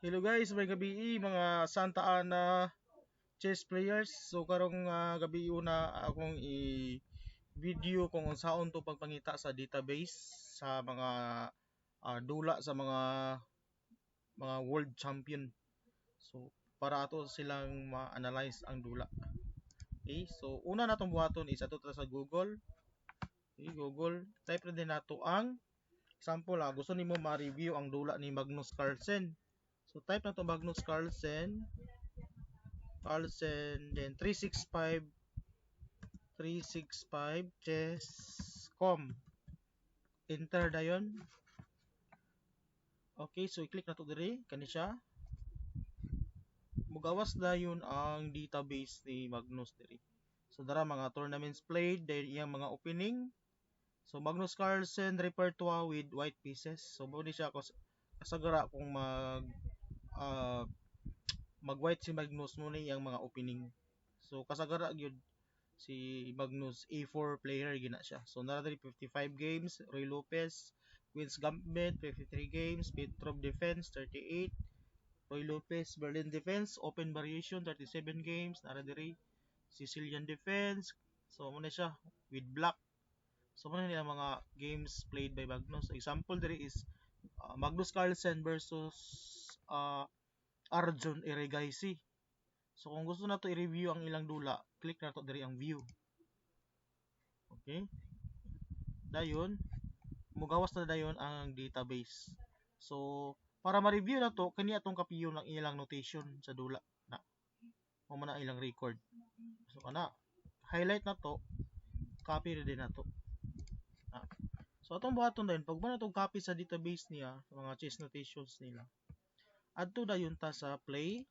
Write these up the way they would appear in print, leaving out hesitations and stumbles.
Hello guys, may gabi mga Santa Ana chess players. So karong gabi una akong i-video kung unsaon to pagpangita sa database sa mga dula sa mga world champion. So para ato silang ma-analyze ang dula. Okay, so una natong buhaton is ato sa Google. Okay, Google, type na din nato ang example gusto nimo ma-review ang dula ni Magnus Carlsen. So type na to Magnus Carlsen then 365 chess.com, enter dayon. Okay, so i-click na to diri kani siya. Mugawas dayon ang database ni Magnus diri. So dara mga tournaments played, then iyang mga opening. So Magnus Carlsen repertoire with white pieces. So mo ni siya kasagara kung mag white si Magnus mo ni iyang mga opening. So kasagara gyud si Magnus A4 player gina siya. So nara diri 55 games, Roy Lopez, Queen's Gambit 53 games, Petrov Defense 38, Roy Lopez Berlin Defense, Open Variation 37 games, nara diri Sicilian Defense. So mo na siya with black. So mo na nila mga games played by Magnus. Example diri is Magnus Carlsen versus Arjun Erigaisi. So kung gusto na to i-review ang ilang dula, click na to diri ang view. Okay? Dayon, mugawas na dayon ang database. So, para ma-review na to, kani atong kapiyo ng ilang notation sa dula na. O man ilang record. So kana, highlight na to, copy na din na to. So atong buhaton dayon, pag man atong copy sa database niya, sa mga chess notations nila. Adto dayon ta sa play.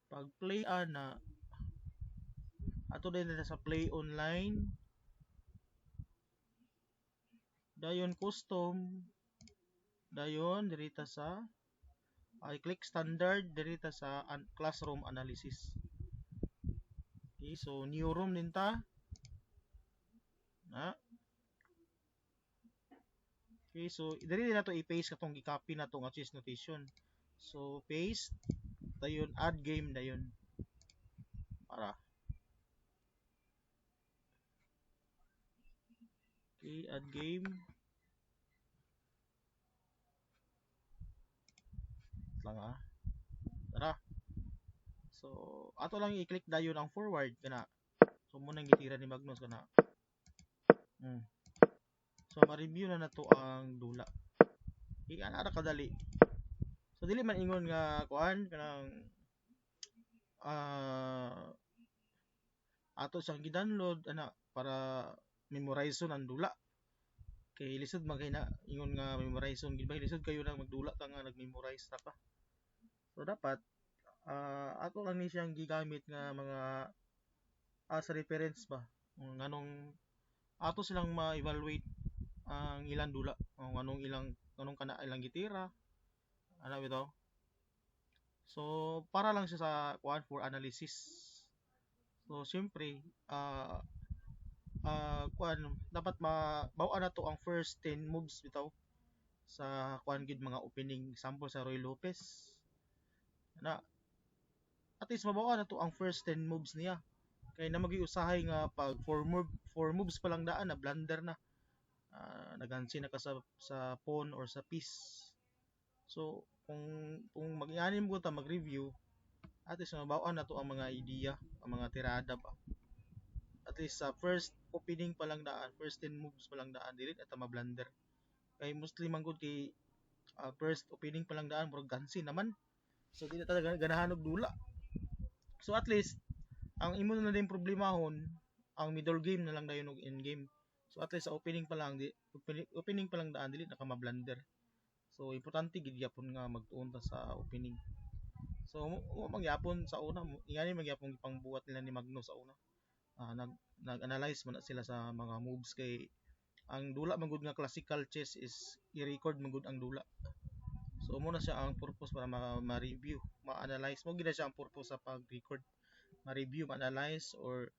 Pag play ana, ato din na sa play online. Dayon custom. Dayon dirita sa i-click standard dirita sa classroom analysis. Okay, so new room din ta. Na. Okay, so diri na to i-paste katong i-copy na to nga chess notation. So paste dayon add game dayon. Para okay, add game. Lang Tara. So ato lang i-click dayon ang forward kana. So mo nang gitira ni Magnus kana. So ma-review na nato ang dula. Okay, ana ra kadali. So dili man ingon nga kuan kanang ato siyang gi-download ana para memorize ang dula. Kay lisod man kay na ingon nga memorize gid ba, lisod kayo lang magdula ka nga nag-memorize ta ka. So dapat ato lang ni siyang gigamit nga mga as reference ba nganong ato silang ma-evaluate ang ilang dula o nganong kana ilang gitira ana bitaw. So para lang siya sa kuan for analysis. So siyempre kuan dapat mabaw-an na to ang first 10 moves bitaw sa kuan gid mga opening, example sa Roy Lopez na at least mabaw-an na to ang first 10 moves niya kay na magiusahay nga pag 4 moves pa lang daan na blunder na nagansi na ka sa pawn or sa piece. So kung mag-ianin mo ta mag-review, at least mabaw-an na to ang mga idea, ang mga tirada ba. At least sa first opening pa lang daan, first 10 moves pa lang daan, dili at ma-blunder. Kay mostly man gud kay first opening pa lang daan murag gansi naman. So di na talaga ganahan og dula. So at least ang imo na din problemahon ang middle game na lang dayon og end game. So at least sa opening pa lang daan dili na ka ma-blunder. So importante gid gyapon nga magtuon ta sa opening. So magyapon sa una, ingani magyapon ipangbuhat nila ni Magnus sa una. Nag-analyze man sila sa mga moves kay ang dula man gud nga classical chess is i-record man gud ang dula. So mo na siya ang purpose para ma-review, ma-analyze mo gid siya ang purpose sa pag-record, ma-review, ma-analyze or